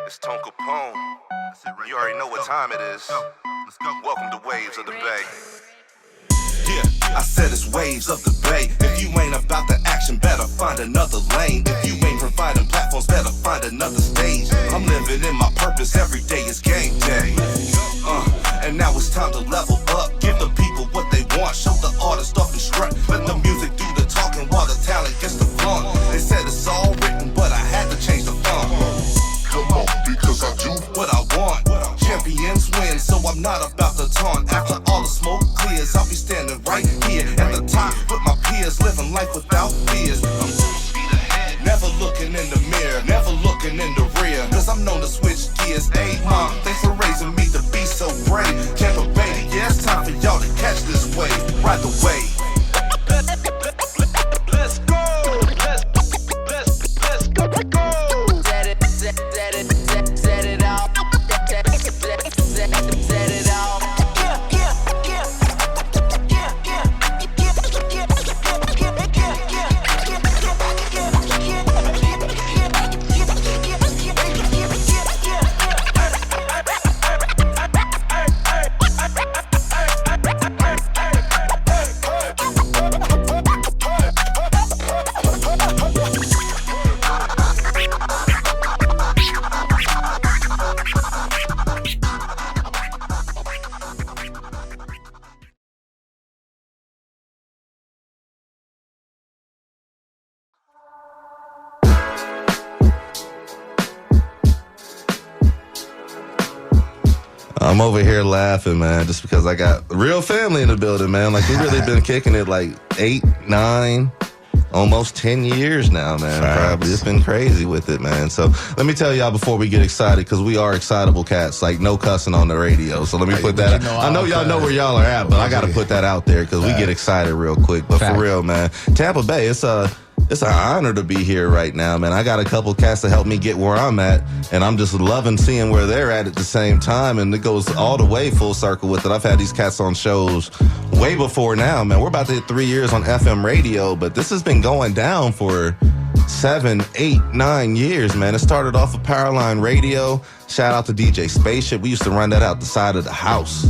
It's Tone Capone. You already know what time it is. Welcome to Waves of the Bay. Yeah, I said it's Waves of the Bay. If you ain't about the action, better find another lane. If you ain't providing platforms, better find another stage. I'm living in my purpose, every day is game day. And now it's time to level up. Give the people what they want, show the artist off and strut. Let the music do the talking while the talent gets the flaunt. They said it's all written, but I had to change the font. Come on, because I do what I want. Champions win, so I'm not about to taunt. After all the smoke clears, I'll be standing right here at the top with my peers, living life without fears. I'm never looking in the mirror, never looking in the rear, cause I'm known to switch gears. Hey mom, thanks for raising me to be so brave. Tampa Bay, yeah, it's time for y'all to catch this wave. Ride the wave. Let's go. Let's go. Set it out. I'm over here laughing, man, just because I got real family in the building, man. Like, we've really been kicking it like 8, 9, almost 10 years now, man. Probably. It's been crazy with it, man. So let me tell y'all before we get excited, because we are excitable cats, like no cussing on the radio. So let me put that out. I know y'all know where y'all are at, but I got to put that out there because we get excited real quick. But for real, man, Tampa Bay, it's an honor to be here right now, man. I got a couple cats to help me get where I'm at, and I'm just loving seeing where they're at the same time, and it goes all the way full circle with it. I've had these cats on shows way before now, man. We're about to hit 3 years on FM radio, but this has been going down for 7, 8, 9 years, man. It started off of Powerline Radio. Shout out to DJ Spaceship. We used to run that out the side of the house.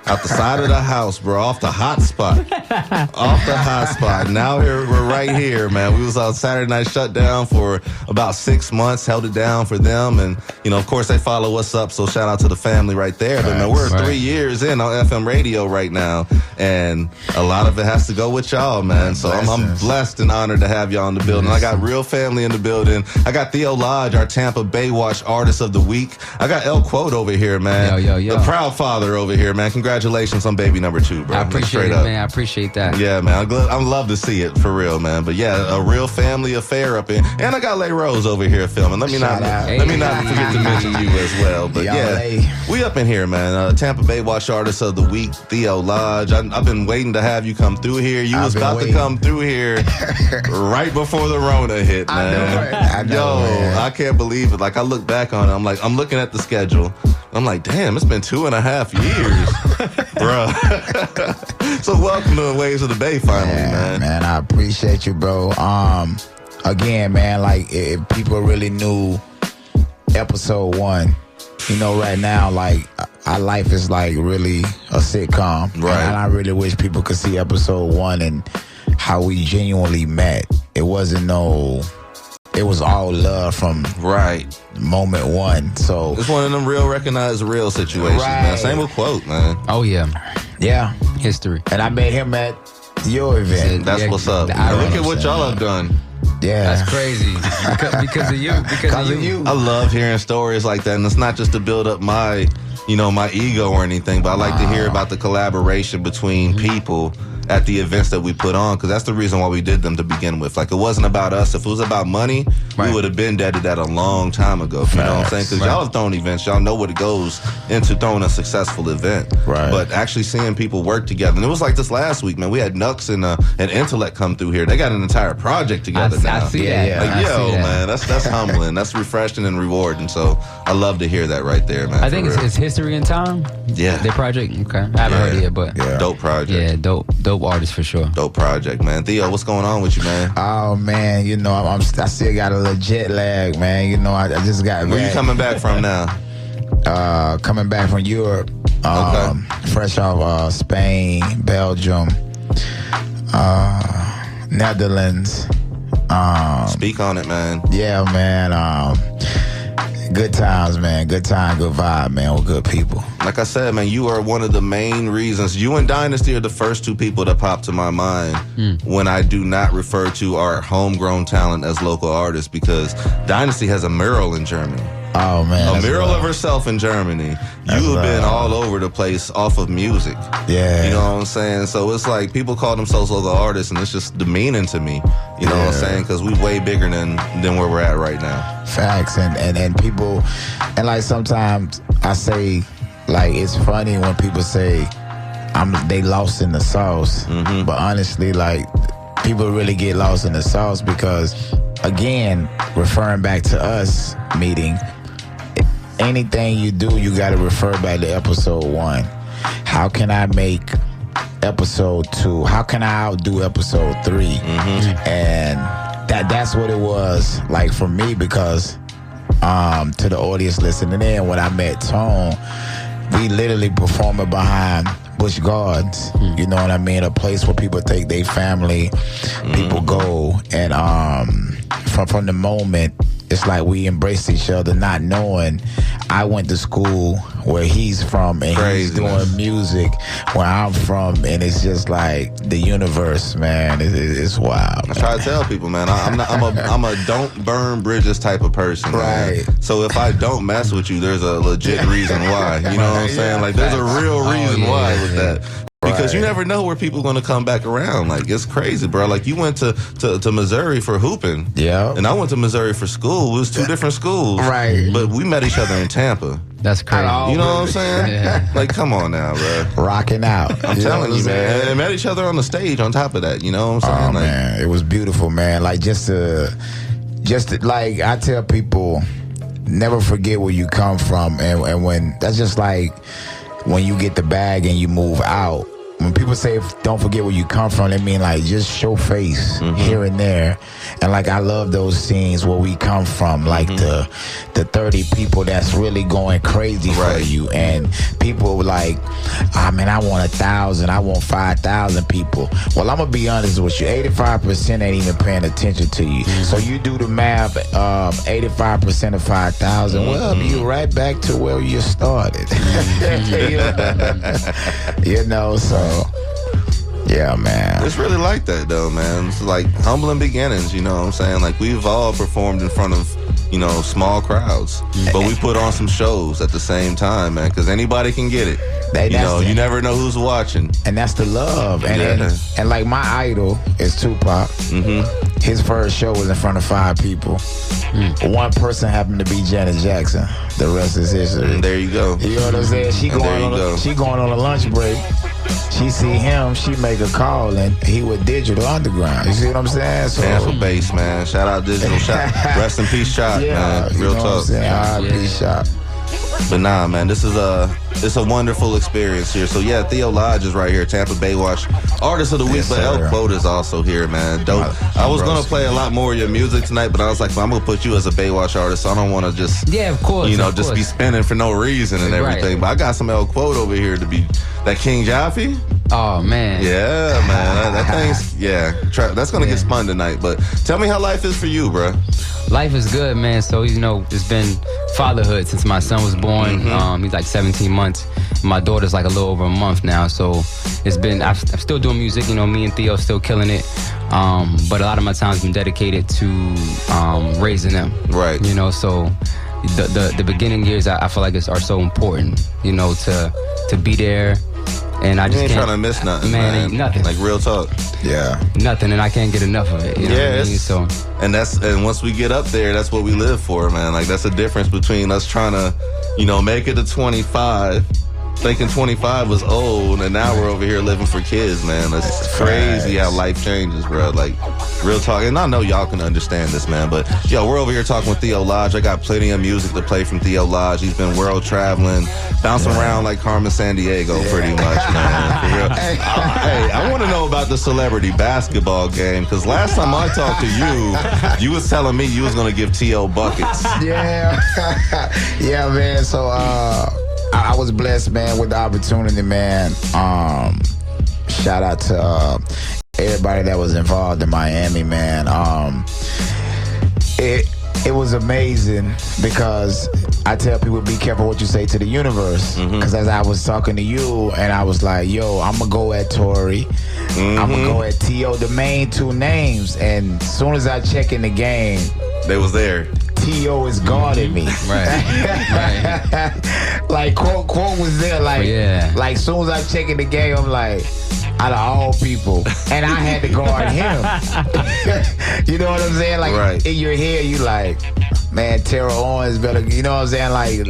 Out the side of the house, bro, off the hot spot. Off the hot spot. Now we're right here, man. We was on Saturday Night Shutdown for about 6 months, held it down for them. And, you know, of course, they follow us up, so shout out to the family right there. But, man, we're 3 years in on FM radio right now, and a lot of it has to go with y'all, man. So I'm blessed and honored to have y'all in the building. I got real family in the building. I got Theolodge, our Tampa Bay Watch Artist of the Week. I got El Quote over here, man. Yo. The proud father over here, man. Congratulations on baby number 2, bro. I appreciate it, man. I appreciate that. Yeah, man. I love to see it, for real, man. But yeah, a real family affair up in. And I got Lay Rose over here filming. Let me not forget to mention you as well. But we up in here, man. Tampa Bay Watch Artist of the Week, Theolodge. I've been waiting to have you come through here. You was about to come through here right before the Rona hit, man. I know, man. I can't believe it. Like, I look back on it. I'm looking at the schedule. I'm like, damn, it's been 2.5 years, bro. So welcome to Waves of the Bay finally, man. Man, I appreciate you, bro. Again, man, like, if people really knew episode 1, you know, right now, like, our life is like really a sitcom. Right. And I really wish people could see episode 1 and how we genuinely met. It wasn't it was all love from moment 1. So it's one of them real recognized real situations, man. Same with Quote, man. Oh, yeah. Yeah. History. And I met him at your event. That's what's up. Look at what y'all have done. Yeah. That's crazy. Because of you. Because of you. I love hearing stories like that, and it's not just to build up my ego or anything, but I like to hear about the collaboration between people at the events that we put on, because that's the reason why we did them to begin with. Like, it wasn't about us. If it was about money, we would have been dead to that a long time ago. You know what I'm saying? Because y'all have thrown events. Y'all know what it goes into throwing a successful event. Right. But actually seeing people work together. And it was like this last week, man. We had Nux and Intellect come through here. They got an entire project together now. I see that. Like, man, that's humbling. That's refreshing and rewarding. So I love to hear that right there, man. I think it's History in Time. Yeah. Their project. Okay. I haven't heard it yet, but dope project. Yeah, dope dope artist for sure. Dope project, man. Theo, what's going on with you, man? Oh man, you know I still got a little jet lag, man. You know I just got. Where you coming back from now? Coming back from Europe. Fresh off Spain, Belgium, Netherlands. Speak on it, man. Yeah, man. Good times, man. Good time, good vibe, man. With good people. Like I said, man, you are one of the main reasons. You and Dynasty are the first two people that pop to my mind when I do not refer to our homegrown talent as local artists, because Dynasty has a mural in Germany. Oh, man. A mural of herself in Germany. You have been all over the place off of music. Yeah. You know what I'm saying? So it's like people call themselves local artists, and it's just demeaning to me. You know what I'm saying? Because we way bigger than where we're at right now. Facts. And people, and like sometimes I say, like, it's funny when people say they lost in the sauce. But honestly, like, people really get lost in the sauce because, again, referring back to us meeting, anything you do, you got to refer back to episode 1. How can I make episode 2? How can I outdo episode 3? And that's what it was like for me, because to the audience listening in, when I met Tone, we literally performing behind Busch Gardens. You know what I mean? A place where people take their family, people go, and from the moment, it's like we embraced each other, not knowing I went to school where he's from, and he's doing music where I'm from, and it's just like the universe, man. It's wild. I try to tell people, man, I'm a don't burn bridges type of person, man. So if I don't mess with you, there's a legit reason why. You know what I'm saying? Like, there's a real reason why with that. Because you never know where people are going to come back around. Like, it's crazy, bro. Like, you went to Missouri for hooping. Yeah. And I went to Missouri for school. It was two different schools. Right. But we met each other in Tampa. That's crazy. You know what I'm saying? Yeah. Like, come on now, bro. Rocking out. I'm telling you, man. And met each other on the stage on top of that. You know what I'm saying? Oh, like, man. It was beautiful, man. Like, just like, I tell people, never forget where you come from. And when, that's just like when you get the bag and you move out. When people say don't forget where you come from, they mean like just show face here and there. And like, I love those scenes where we come from, like the 30 people that's really going crazy for you, and people like, man, I want 1,000, I want 5,000 people. Well, I'm gonna be honest with you, 85% ain't even paying attention to you. So you do the math, 85% of 5,000. Well, you right back to where you started. You know, so. Yeah, man. It's really like that, though, man. It's like humbling beginnings, you know what I'm saying? Like, we've all performed in front of, you know, small crowds. But we put on some shows at the same time, man, because anybody can get it. You never know who's watching. And that's the love. And like, my idol is Tupac. His first show was in front of 5 people. One person happened to be Janet Jackson. The rest is history. And there you go. You know what I'm saying? She going on a lunch break. She see him, she make a call, and he with Digital Underground. You see what I'm saying? So, Tampa Bass, man. Shout out Digital. Rest in peace, Shot, man. Real talk. R.I.P. Shot. But nah, man, it's a wonderful experience here. So yeah, Theolodge is right here, Tampa Baywatch Artist of the Week, but El Quote is also here, man. Dope. I was gonna play a lot more of your music tonight, but I was like, I'm gonna put you as a Baywatch artist, so I don't want to just of course, just be spinning for no reason and everything. But I got some El Quote over here to be that King Jaffe. Oh man, yeah, man, that thing's that's gonna get spun tonight. But tell me how life is for you, bro. Life is good, man. So it's been fatherhood since my son was born. He's like 17 months. My daughter's like a little over a month now. So it's been. I'm still doing music. Me and Theo still killing it. But a lot of my time's been dedicated to raising them. Right. So the beginning years I feel like are so important. To be there. And I just ain't trying to miss nothing, man. Nothing. Like, real talk. Yeah. Nothing, and I can't get enough of it. You know what I mean? So. And once we get up there, that's what we live for, man. Like, that's the difference between us trying to, make it to 25 thinking 25 was old, and now we're over here living for kids, man. It's crazy how life changes, bro. Like, real talk. And I know y'all can understand this, man, but, yo, we're over here talking with Theolodge. I got plenty of music to play from Theolodge. He's been world traveling, bouncing around like Carmen Sandiego, pretty much, man. For real. Hey, I want to know about the celebrity basketball game, because last time I talked to you, you was telling me you was going to give T.O. buckets. Yeah. Yeah, man. So, I was blessed, man, with the opportunity, man. Shout out to everybody that was involved in Miami, man. It was amazing because I tell people, be careful what you say to the universe. Because as I was talking to you, and I was like, yo, I'm going to go at Tory. I'm going to go at T.O., the main two names. And as soon as I check in the game, they was there. T.O. is guarding me. Right. Like, quote was there. Like, like, soon as I check in the game, I'm like, out of all people. And I had to guard him. You know what I'm saying? Like, in your head, you like, man, Terrell Owens better, you know what I'm saying? Like,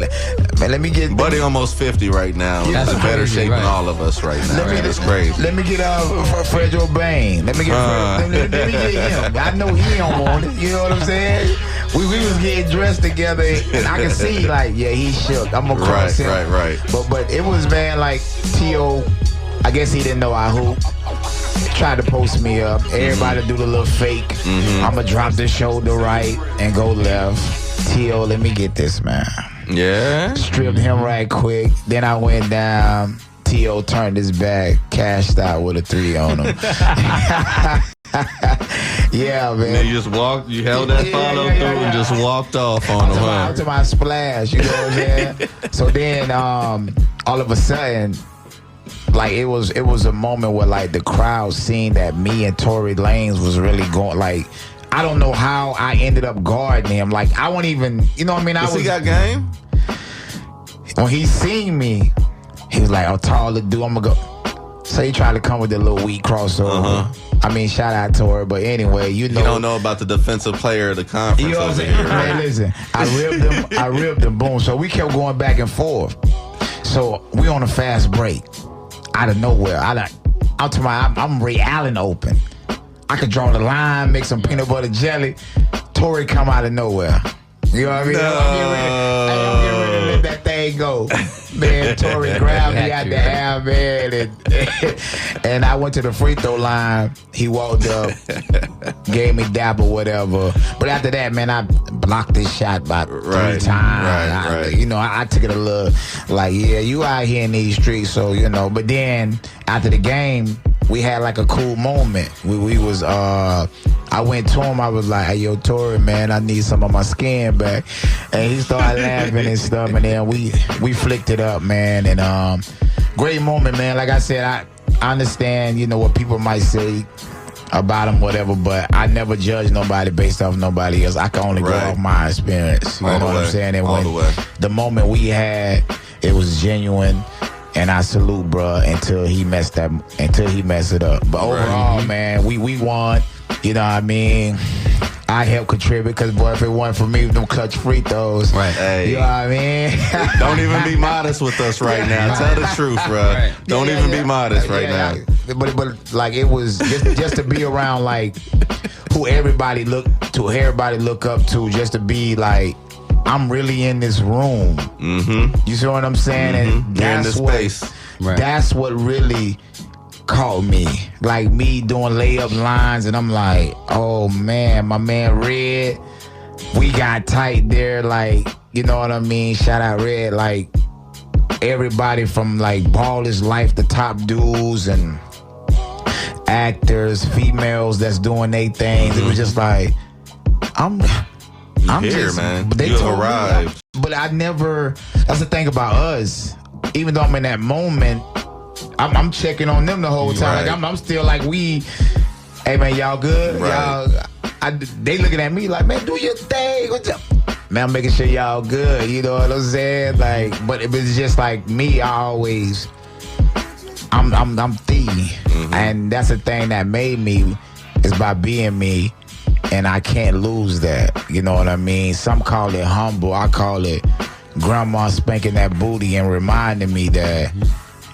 man, let me get... Buddy almost 50 right now. He's in better shape than all of us right now. That's crazy. Let me get Fredro Bain. Let me get him. I know he don't want it. You know what I'm saying? We was getting dressed together, and I can see, like, yeah, he shook. I'm going to cross him. Right. But it was, man, like, T.O., I guess he didn't know I hoop. Tried to post me up. Everybody do the little fake. I'm going to drop the shoulder right and go left. T.O., let me get this, man. Yeah? Stripped him right quick. Then I went down. T.O. turned his back, cashed out with a 3 on him. Yeah, man. And you just walked, you held that follow through and just walked off on him, huh? To my splash, you know what I'm saying? So then, all of a sudden, like, it was a moment where, like, the crowd seen that me and Tory Lanez was really going, like, I don't know how I ended up guarding him. Like, I won't even, you know what I mean? He got game? When he seen me, he was like, oh, tall dude, I'm gonna go. So he tried to come with a little weak crossover. I mean, shout out to her, but anyway, you know. You don't know about the defensive player of the conference, you know what I'm saying? here, right? Man, listen, I ripped him, boom. So we kept going back and forth. So we on a fast break. Out of nowhere. I'm Ray Allen open. I could draw the line, make some peanut butter jelly. Tory come out of nowhere. You know what I mean? I'm getting ready to let that thing go. Man, Tory grabbed me out the air, man. And I went to the free throw line. He walked up, gave me dap or whatever. But after that, man, I blocked this shot about 3 times. I took it a little like, yeah, you out here in these streets, so, you know. But then after the game, we had like a cool moment. We was I went to him, I was like, hey, yo, Tory, man, I need some of my skin back. And he started laughing and stuff, and then we flicked it up, man. And great moment, man. Like I said, I understand, you know, what people might say about him, whatever, but I never judge nobody based off nobody else. I can only go off my experience. You know what I'm saying? And when the moment we had, it was genuine. And I salute, bruh, until he messed it up. But overall, man, we won. You know what I mean? I helped contribute because, boy, if it wasn't for me with them clutch free throws, hey. You know what I mean? Don't even be modest with us right now. Tell the truth, bro. Don't even be modest right now. But like, it was just to be around, like, who everybody look up to, just to be like, I'm really in this room. You see what I'm saying? And that's that's what really caught me. Like, me doing layup lines, and I'm like, oh man, my man Red, we got tight there. Like, you know what I mean? Shout out Red. Like, everybody from like Ballers Life, the top dudes and actors, females that's doing their things. It was just like, I'm here, just, man. They you told arrived. Me, but I never. That's the thing about us. Even though I'm in that moment, I'm checking on them the whole time. Like, I'm still like, hey man, y'all good? They looking at me like, man, do your thing. What's up? Man, I'm making sure y'all good. You know what I'm saying? Like, but it was just like me. I'm the, and that's the thing that made me is by being me. And I can't lose that. You know what I mean? Some call it humble. I call it grandma spanking that booty and reminding me that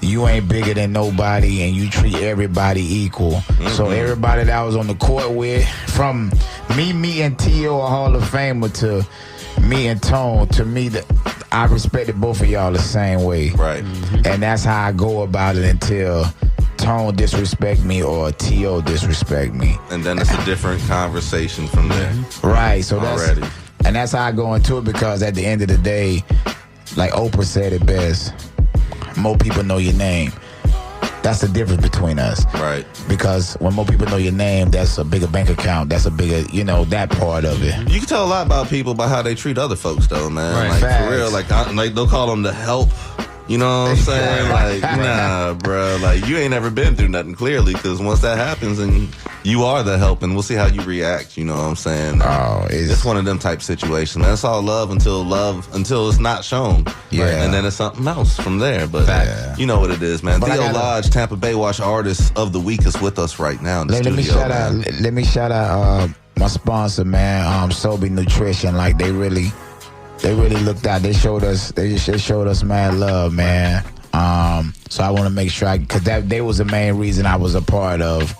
you ain't bigger than nobody and you treat everybody equal. So everybody that I was on the court with, from me meeting T.O., a Hall of Famer, to me and Tone, to me, I respected both of y'all the same way. Right. And that's how I go about it until Tone disrespect me or T.O. disrespect me. And then it's a different conversation from there. Right. So already. That's how I go into it, because at the end of the day, like Oprah said it best, more people know your name. That's the difference between us. Right. Because when more people know your name, that's a bigger bank account. That's a bigger, that part of it. You can tell a lot about people by how they treat other folks, though, man. Right. Like, Facts. for real, like they'll call them the help. You know what I'm saying? Like, nah, bro. Like, you ain't never been through nothing, clearly, because once that happens, and you are the help, and we'll see how you react. You know what I'm saying? Oh, it's one of them type situations. Man, it's all love until it's not shown. Yeah. And then it's something else from there. But you know what it is, man. Theolodge, Tampa Bay Wash Artist of the Week, is with us right now in the studio. Let me shout out my sponsor, man, Sobe Nutrition. Like, they really looked out. They showed us mad love, man. So I want to make sure, because they was the main reason I was a part of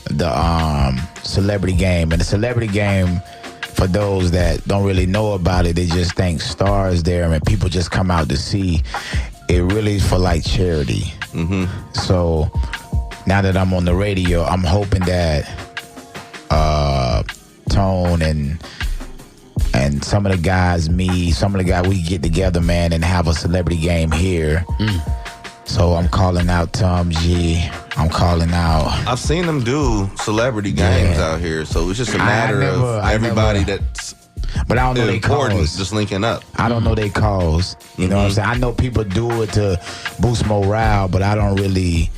the celebrity game. And the celebrity game, for those that don't really know about it, they just think stars there and people just come out to see. It really is for like charity. So now that I'm on the radio, I'm hoping that Tone and some of the guys, we get together, man, and have a celebrity game here. So I'm calling out Tom G. I'm calling out. I've seen them do celebrity games out here, so it's just a matter of everybody that's. But I don't know they cause. Just linking up. I don't know they cause. You know what I'm saying? I know people do it to boost morale, but I don't really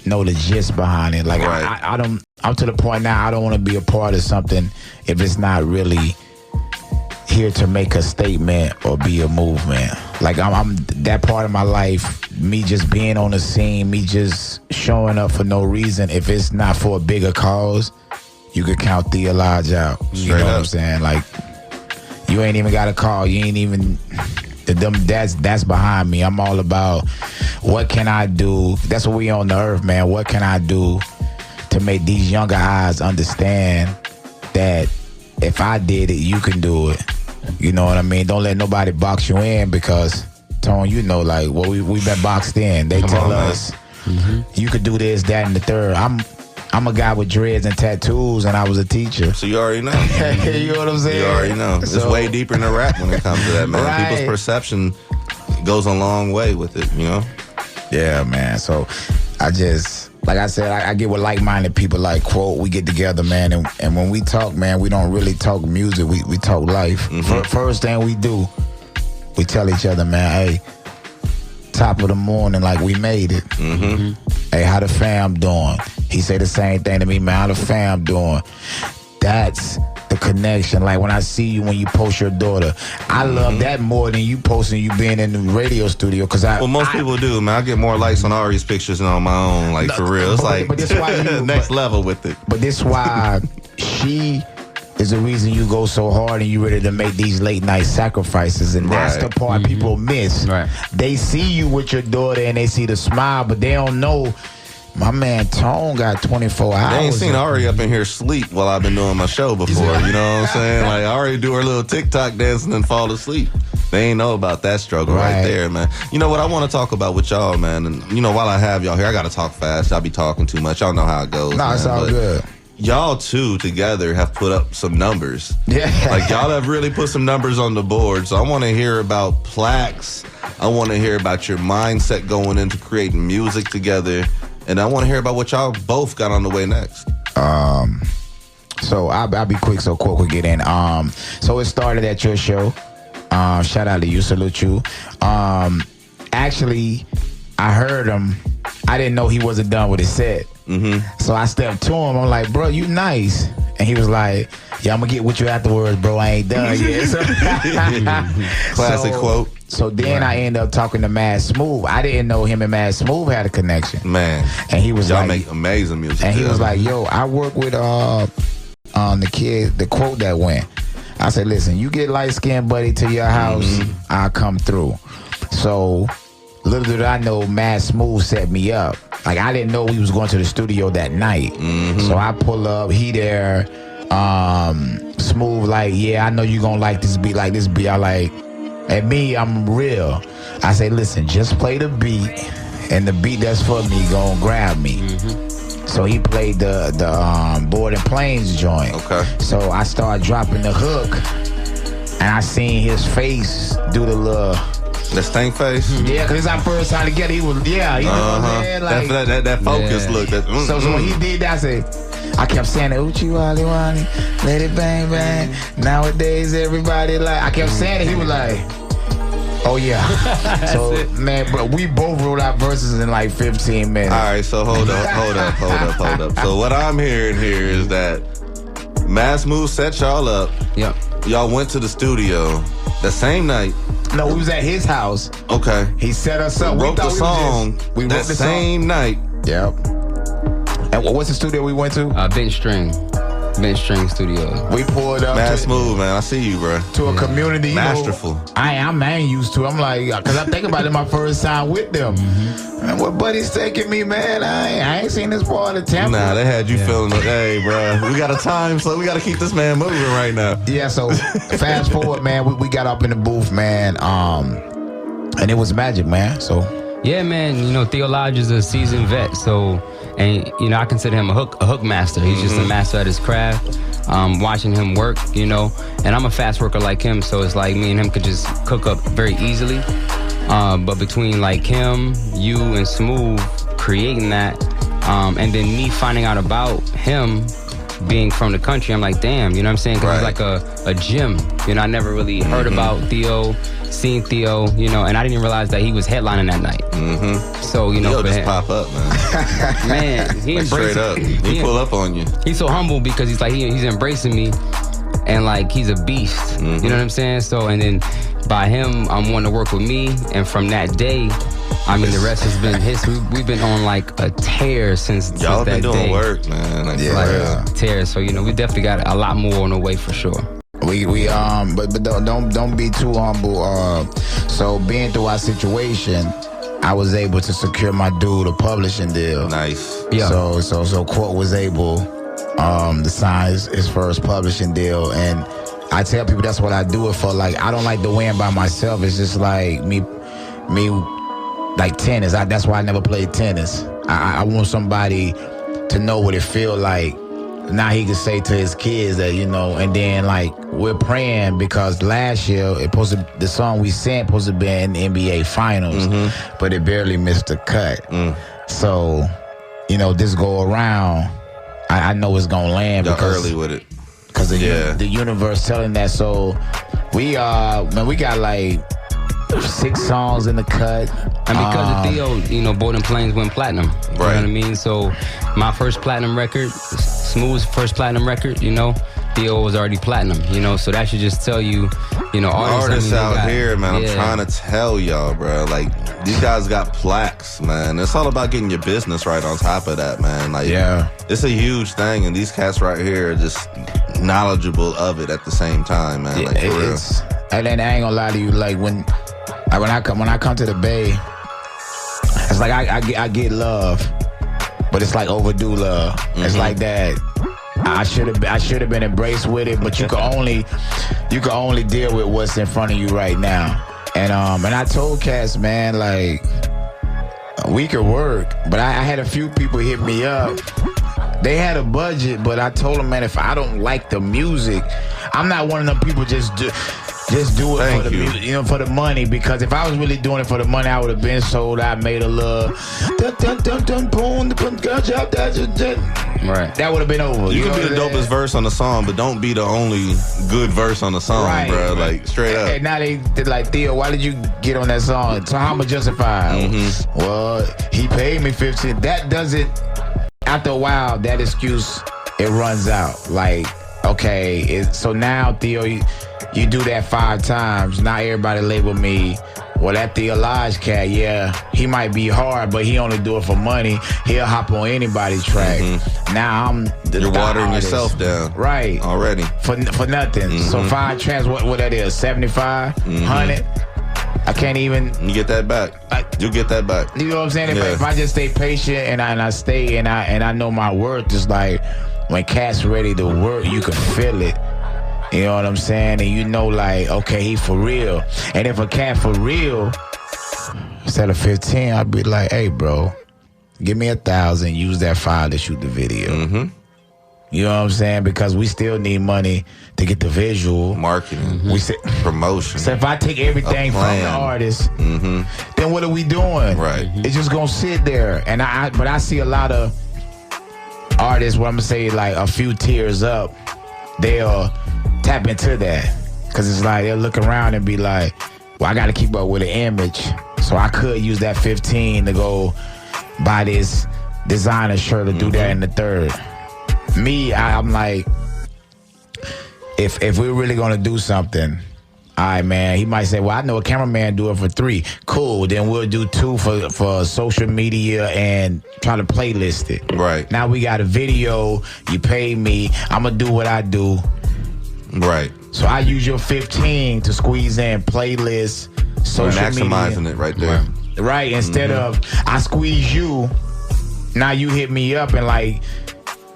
know the gist behind it. Like, I don't. I'm to the point now. I don't want to be a part of something if it's not really here to make a statement or be a movement. Like, I'm that part of my life, me just being on the scene, me just showing up for no reason. If it's not for a bigger cause, you could count Theolodge out. You know what I'm saying? Like, you ain't even got a call. You ain't even that's behind me. I'm all about what can I do. That's what we on the earth, man. What can I do to make these younger eyes understand that if I did it, you can do it. You know what I mean? Don't let nobody box you in, because, Tone, like, well, we've been boxed in. They tell us you could do this, that, and the third. I'm a guy with dreads and tattoos, and I was a teacher. So you already know. You know what I'm saying? You already know. It's way deeper than rap when it comes to that, man. Right. People's perception goes a long way with it, you know? Yeah, man. So I just, like I said, I get with like-minded people like Quote. We get together, man, and when we talk, man, we don't really talk music. We talk life. First thing we do, we tell each other, man, hey, top of the morning, like, we made it. Hey, how the fam doing? He say the same thing to me, man, how the fam doing? That's the connection. Like, when I see you when you post your daughter, I love that more than you posting you being in the radio studio. Well, most people do, man. I get more likes on Ari's pictures than on my own. Like, for real, it's like this why next level with it. But this why she is the reason you go so hard and you ready to make these late night sacrifices, and that's the part people miss. They see you with your daughter and they see the smile, but they don't know. My man Tone got 24 hours. They ain't seen Ari up in here sleep while I've been doing my show before. You know what I'm saying? Like, Ari do her little TikTok dancing and fall asleep. They ain't know about that struggle right there, man. You know what I want to talk about with y'all, man? And, while I have y'all here, I got to talk fast. I'll be talking too much. Y'all know how it goes. No, it's all good. Y'all two together have put up some numbers. Yeah. Like, y'all have really put some numbers on the board. So I want to hear about plaques. I want to hear about your mindset going into creating music together. And I want to hear about what y'all both got on the way next. So I'll be quick so Quote could get in. So it started at your show. Shout out to you, salute you. Actually, I heard him. I didn't know he wasn't done with his set. So I stepped to him. I'm like, bro, you nice. And he was like, yeah, I'm going to get with you afterwards, bro. I ain't done yet. Classic Quote. So then I ended up talking to Mad Smooth. I didn't know him and Mad Smooth had a connection. Man. And he was y'all like, make amazing music. And he was like, yo, I work with the kid, the Quote that went. I said, listen, you get light-skinned buddy to your house, I'll come through. So little did I know, Mad Smooth set me up. Like, I didn't know we was going to the studio that night. So I pull up, he there, Smooth like, yeah, I know you gonna like this beat, like this beat. I like, and me, I'm real. I say, listen, just play the beat, and the beat that's for me gonna grab me. So he played the Board and Plains joint. Okay. So I started dropping the hook, and I seen his face do the little. The stank face? Yeah, because it's our first time together. He was, you know what I'm saying? Like, that focus look. So when he did that, I kept saying, Uchi Wally Wally, let it bang bang. Nowadays, everybody like, I kept saying it. He was like, oh yeah. So, man, bro, we both wrote our verses in like 15 minutes. All right, so hold up. So what I'm hearing here is that Mad Smooth set y'all up. Yep. Y'all went to the studio the same night. No, we was at his house. Okay. He set us up. We wrote the song that same night. Yep. And what's the studio we went to? Bench String Studios. We pulled up. Mad Smooth, man. I see you, bro. To a community. You Masterful. Know, I ain't used to it. I'm like, because I think about it my first time with them. Man, what buddy's taking me, man? I ain't seen this part of the temple. Nah, they had you feeling like, hey, bro, we got a time, so we got to keep this man moving right now. Yeah, so fast forward, man, we got up in the booth, man, and it was magic, man, so. Yeah, man, you know, Theolodge is a seasoned vet, so, and, you know, I consider him a hook master. He's just a master at his craft. Watching him work, you know, and I'm a fast worker like him, so it's like me and him could just cook up very easily. But between like him, you, and Smooth creating that, and then me finding out about him being from the country, I'm like, damn, you know what I'm saying? Because he's like a gym. You know, I never really heard about Theo, seen Theo, you know, and I didn't realize that he was headlining that night. So, you know, He'll just pop up, man. Man, he like embraces straight up. He pull up on you. He's so humble because he's like, he's embracing me, and like he's a beast. You know what I'm saying? So, and then by him, I'm wanting to work with me, and from that day, I mean, the rest has been history. We've been on like a tear since Y'all that been doing day. work, man. Like, Tear. So, you know, we definitely got a lot more on the way for sure. But don't be too humble. So being through our situation, I was able to secure my dude a publishing deal. Nice. Yeah. So Quote was able to sign his first publishing deal, and I tell people that's what I do it for. Like, I don't like to win by myself. It's just like me like tennis. That's why I never played tennis. I want somebody to know what it feel like. Now he can say to his kids that, you know, and then like we're praying because last year the song we sent supposed to be in the NBA Finals, but it barely missed the cut. So, you know, this go around, I know it's gonna land because early with it. Because the universe telling that. So we got like 6 songs in the cut. And because of Theo, you know, Board and Plains went platinum. You know what I mean? So my first platinum record, Smooth's first platinum record, you know, Theo was already platinum, you know, so that should just tell you, you know, artists out here, man, I'm trying to tell y'all, bro, like, these guys got plaques, man. It's all about getting your business right on top of that, man. Like, it's a huge thing, and these cats right here are just knowledgeable of it at the same time, man. Like, for real. And then I ain't gonna lie to you, like, when I come to the Bay, it's like I get love, but it's like overdue love. It's like that. I should have been embraced with it, but you can only deal with what's in front of you right now. And I told cats, man, like, we could work, but I had a few people hit me up. They had a budget, but I told them, man, if I don't like the music, I'm not one of them people just do it for the music, you know, for the money. Because if I was really doing it for the money, I would have been sold out, made a little right. That would have been over. You can be the dopest verse on the song, but don't be the only good verse on the song, bro. Like, straight up. And now they like, Theo, why did you get on that song? So how much justified? Well, he paid me 15. That doesn't. After a while, that excuse, it runs out. Like, okay, so now, Theo, you do that 5 times. Now everybody label me Well, that Theolodge cat, yeah, he might be hard, but he only do it for money. He'll hop on anybody's track. Now I'm the You're watering artist. yourself down. Right. Already. For nothing. So 5 tracks, what that is, 75, 100? I can't even. You get that back. You'll get that back. You know what I'm saying? Yeah. If I just stay patient and I stay and I know my worth, is like when cat's ready to work, you can feel it. You know what I'm saying? And you know, like, okay, he for real. And if a cat for real, instead of 15, I'd be like, hey, bro, give me 1,000, use that 5 to shoot the video. You know what I'm saying? Because we still need money to get the visual. Marketing. We say, Promotion. so if I take everything from the artist, then what are we doing? Right. It's just gonna sit there. And but I see a lot of artists where I'm gonna say like a few tiers up, they'll tap into that. Cause it's like they'll look around and be like, well, I gotta keep up with the image. So I could use that 15 to go buy this designer shirt or do that in the third. Me, I'm like, if we're really gonna do something, all right, man, he might say, well, I know a cameraman do it for 3. Cool, then we'll do 2 for social media and try to playlist it. Right. Now we got a video, you pay me, I'm gonna do what I do. Right. So I use your 15 to squeeze in playlists, social Maximizing media. it right there. Right, instead of I squeeze you, now you hit me up and like,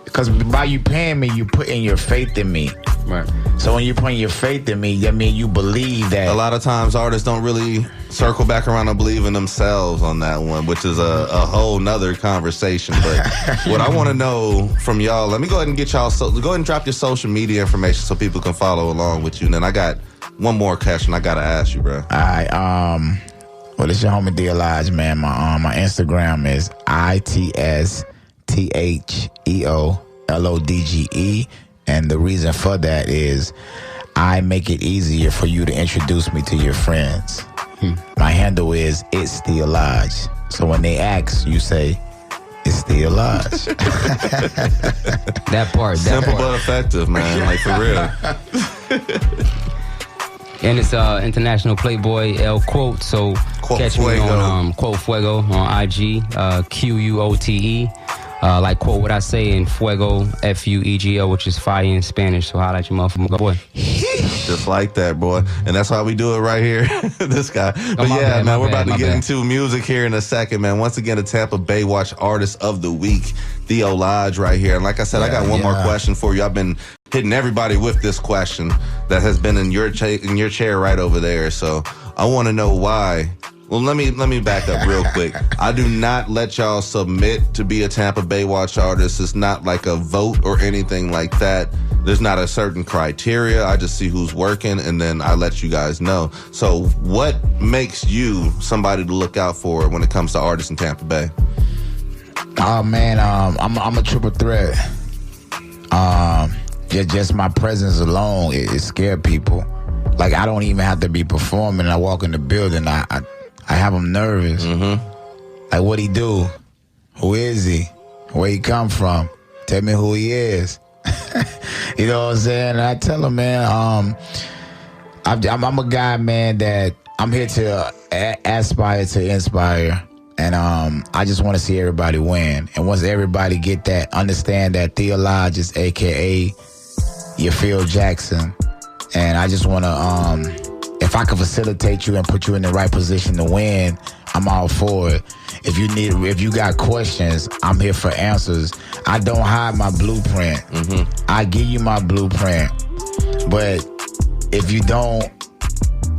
because by you paying me, you putting your faith in me. Right. So when you're putting your faith in me, that means you believe that. A lot of times artists don't really circle back around and believe in themselves on that one, which is a whole nother conversation. But what I want to know from y'all, let me go ahead and get y'all, go ahead and drop your social media information so people can follow along with you. And then I got one more question I got to ask you, bro. All right, well, it's your homie Theolodge, man. My Instagram is ITSTHEOLODGE. And the reason for that is I make it easier for you to introduce me to your friends. My handle is It's Theolodge. So when they ask, you say, It's Theolodge. That part. Simple but effective, man. Like, for real. And it's International Playboy El Quote. So Quote catch Fuego. me on Quote Fuego on IG, QUOTE. Like quote what I say in Fuego, FUEGO, which is fire in Spanish. So holla at your motherfucker boy. Just like that, boy. And that's why we do it right here. This guy. But my yeah, bad, man, my we're about bad, to my get bad. into music here in a second, man. Once again, the Tampa Bay Watch Artist of the Week, Theolodge right here. And like I said, I got one more question for you. I've been hitting everybody with this question that has been in your chair right over there. So I want to know why. Well, let me back up real quick. I do not let y'all submit to be a Tampa Bay Watch artist. It's not like a vote or anything like that. There's not a certain criteria. I just see who's working, and then I let you guys know. So what makes you somebody to look out for when it comes to artists in Tampa Bay? Oh, man, I'm a triple threat. Just my presence alone, it scared people. Like, I don't even have to be performing. I walk in the building, I have them nervous. Like, what he do? Who is he? Where he come from? Tell me who he is. You know what I'm saying? And I tell him, man, I'm a guy, man, that I'm here to aspire to inspire. And I just want to see everybody win. And once everybody get that, understand that Theolodge is AKA your Phil Jackson. And I just want to, if I can facilitate you and put you in the right position to win, I'm all for it. If you got questions, I'm here for answers. I don't hide my blueprint. I give you my blueprint. But if you don't,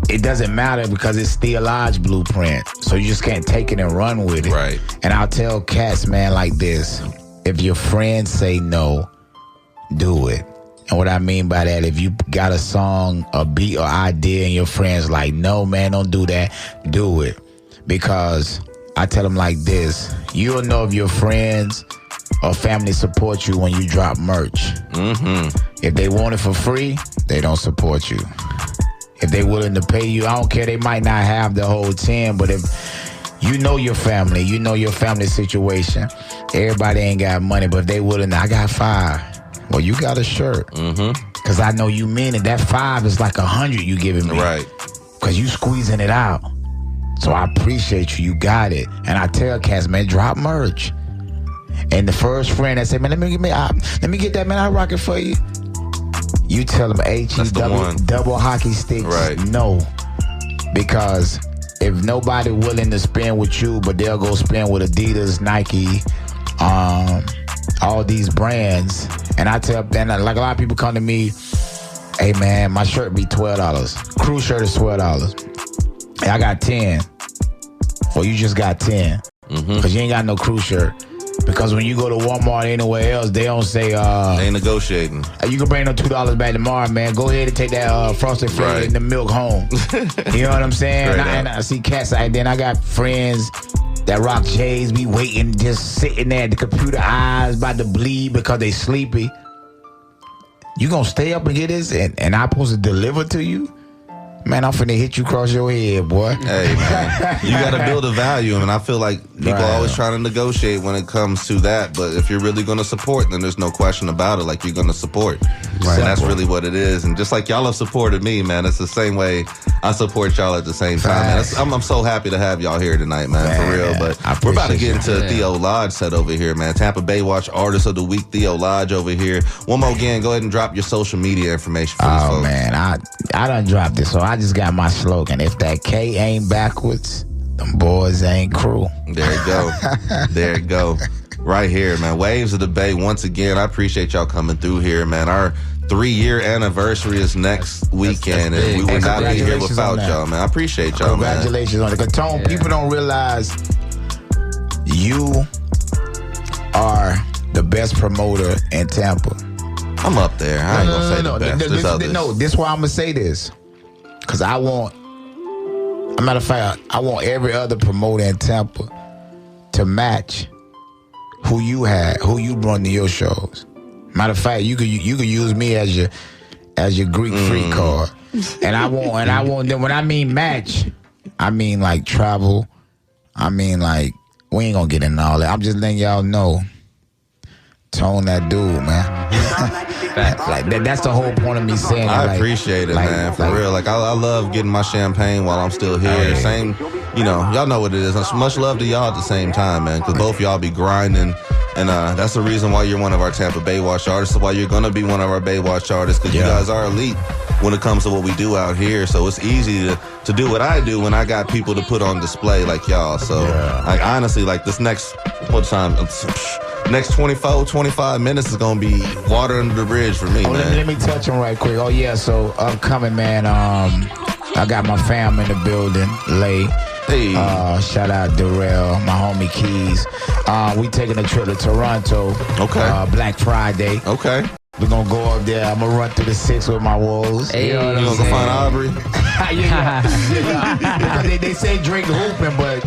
it doesn't matter because it's Theolodge blueprint. So you just can't take it and run with it. Right. And I'll tell cats, man, like this. If your friends say no, do it. And what I mean by that, if you got a song, a beat, or idea, and your friends like, no, man, don't do that, do it. Because I tell them like this, you'll know if your friends or family support you when you drop merch. If they want it for free, they don't support you. If they willing to pay you, I don't care, they might not have the whole 10, but if you know your family, you know your family situation, everybody ain't got money, but if they willing, I got 5. Well, you got a shirt. Because I know you mean it. That 5 is like 100 you giving me. Right. Because you squeezing it out. So I appreciate you. You got it. And I tell cats, man, drop merch. And the first friend that said, man, let me get that, man. I'll rock it for you. You tell them HE double hockey sticks. Right. No. Because if nobody willing to spend with you, but they'll go spend with Adidas, Nike, all these brands. And I tell them, like a lot of people come to me, hey man, my shirt be $12. Crew shirt is $12. Hey, I got 10. Or you just got 10. Because you ain't got no crew shirt. Because when you go to Walmart or anywhere else, they don't say they ain't negotiating. You can bring them $2 back tomorrow, man. Go ahead and take that frosted flake and the milk home. You know what I'm saying? And I see cats. Then I got friends that rock J's, be waiting, just sitting there at the computer, eyes about to bleed because they sleepy. You gonna stay up and get this, and I'm supposed to deliver to you? Man, I'm finna hit you across your head, boy. Hey, man. You got to build a value, and I feel like people are always trying to negotiate when it comes to that. But if you're really going to support, then there's no question about it. Like, you're going to support. Right. And that's really what it is. And just like y'all have supported me, man, it's the same way I support y'all at the same time. Man. I'm so happy to have y'all here tonight, man, for real. But we're about to get into Theolodge set over here, man. Tampa Bay Watch Artist of the Week, Theolodge over here. One more again, go ahead and drop your social media information for these folks. Man, I done dropped this, so I just got my slogan. If that K ain't backwards, them boys ain't crew. There you go. There you go. Right here, man. Waves of the Bay. Once again, I appreciate y'all coming through here, man. Our 3-year anniversary is next weekend, and we would not be here without y'all, man. I appreciate y'all, Congratulations on it. Because, Tone, people don't realize you are the best promoter in Tampa. I'm up there. I ain't gonna say the best. This is why I'm gonna say this. Because a matter of fact, I want every other promoter in Tampa to match who you brought to your shows. Matter of fact, you could use me as your Greek freak card. And I want them. When I mean match, I mean like travel. I mean like we ain't gonna get into all that. I'm just letting y'all know. Tone that dude, man. Like that's the whole point of me saying. I appreciate it, man. For real. Like I love getting my champagne while I'm still here. Same, y'all know what it is. Much love to y'all at the same time, man. Because both y'all be grinding, and that's the reason why you're one of our Tampa Bay Watch artists. Why you're gonna be one of our Bay Watch artists. Because you guys are elite when it comes to what we do out here. So it's easy to do what I do when I got people to put on display like y'all. So like honestly, like this next next 25 minutes is going to be water under the bridge for me, man. Let me touch on right quick. Oh, yeah, so upcoming, man, I got my fam in the building, Lay. Hey. Shout out Darrell, my homie Keys. We taking a trip to Toronto. Okay. Black Friday. Okay. We're going to go up there. I'm going to run through the 6 with my wolves. Hey. You know what You I'm going to saying? find Aubrey? Yeah. They say drink hooping, but...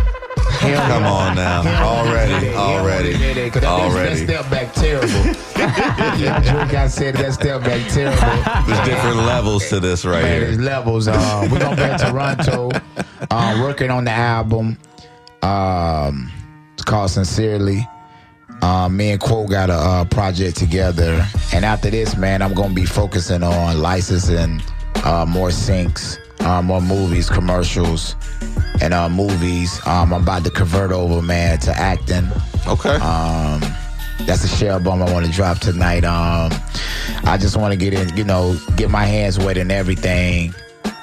Come on now. Already. That step back terrible. Drink, I said that step back terrible. There's different levels to this right here. There's levels. We're going to be in Toronto working on the album. It's called Sincerely. Me and Quo got a project together. And after this, man, I'm going to be focusing on licensing more syncs, more movies, commercials, and movies. I'm about to convert over, man, to acting. Okay. That's a share album I want to drop tonight. I just want to get in, get my hands wet and everything.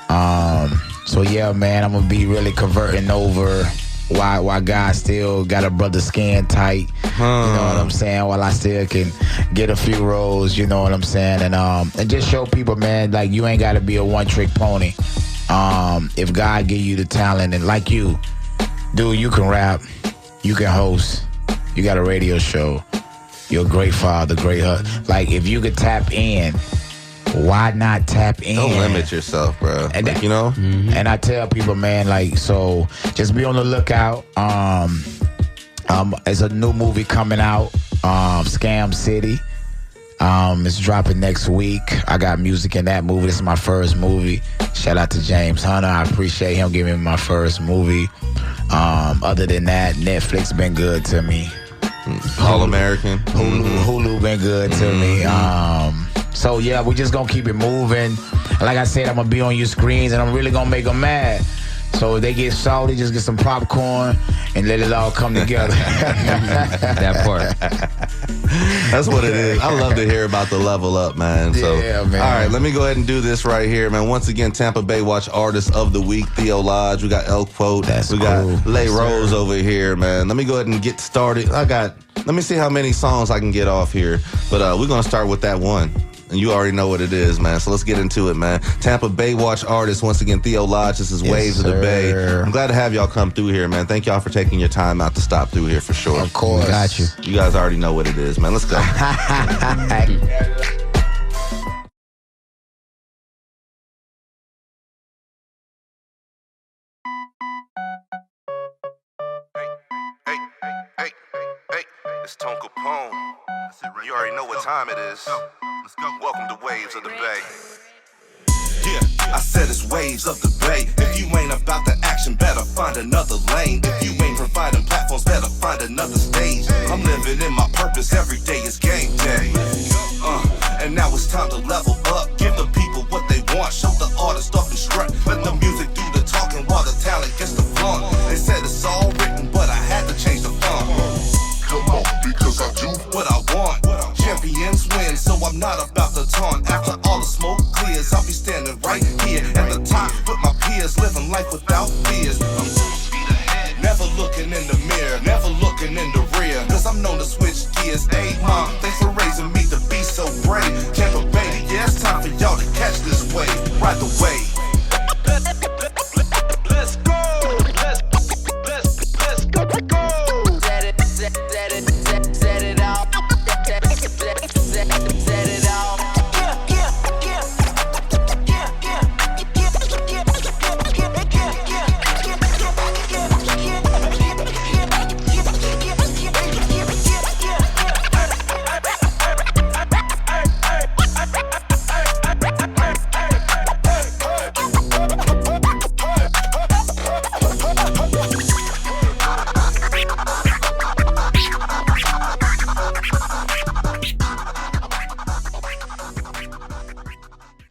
So yeah, man, I'm gonna be really converting over. Why God still got a brother skin tight. You know what I'm saying? While I still can get a few roles, you know what I'm saying? And just show people, man, like you ain't gotta be a one-trick pony. If God give you the talent, and like you, dude, you can rap, you can host, you got a radio show, you're a great father, great husband. Like if you could tap in, why not tap in? Don't limit yourself, bro. And like, And I tell people, man, like, so just be on the lookout. There's a new movie coming out, Scam City. It's dropping next week. I got music in that movie. This is my first movie. Shout out to James Hunter. I appreciate him giving me my first movie. Other than that, Netflix been good to me. All American. Hulu been good to me. So yeah, we just gonna keep it moving. Like I said, I'm gonna be on your screens, and I'm really gonna make them mad. So if they get salty, just get some popcorn and let it all come together. That part. That's what it is. I love to hear about the level up, man. So, Yeah, man. All right, let me go ahead and do this right here, man. Once again, Tampa Bay Watch Artist of the Week, Theolodge. We got El Quote. That's we cool. got Lay Rose over here, man. Let me go ahead and get started. Let me see how many songs I can get off here. But we're going to start with that one. And you already know what it is, man. So let's get into it, man. Tampa Bay Watch Artist, once again, Theolodge. This is Waves of the Bay. I'm glad to have y'all come through here, man. Thank y'all for taking your time out to stop through here for sure. Of course. Got you. You guys already know what it is, man. Let's go. Hey, it's Tone Capone. You already know what time it is. Let's go. Welcome to Waves of the Bay. Yeah, I said it's Waves of the Bay. If you ain't about the action, better find another lane. If you ain't providing platforms, better find another stage. I'm living in my purpose, every day is game day. And now it's time to level up. Give the people what they want, show the artist off and strut. Let the music do the talking while the talent gets the fun. They said it's all written, but I had to change the fun. Come on, because I do what I want. Champions win, so I'm not about to taunt. After all the smoke clears, I'll be standing right here at the top with my peers, living life without fears. I'm 2 feet ahead, never looking in the mirror, never looking in the rear, cause I'm known to switch gears. Hey mom, thanks for raising me to be so brave. Tampa Bay, yeah, it's time for y'all to catch this wave. Ride the wave.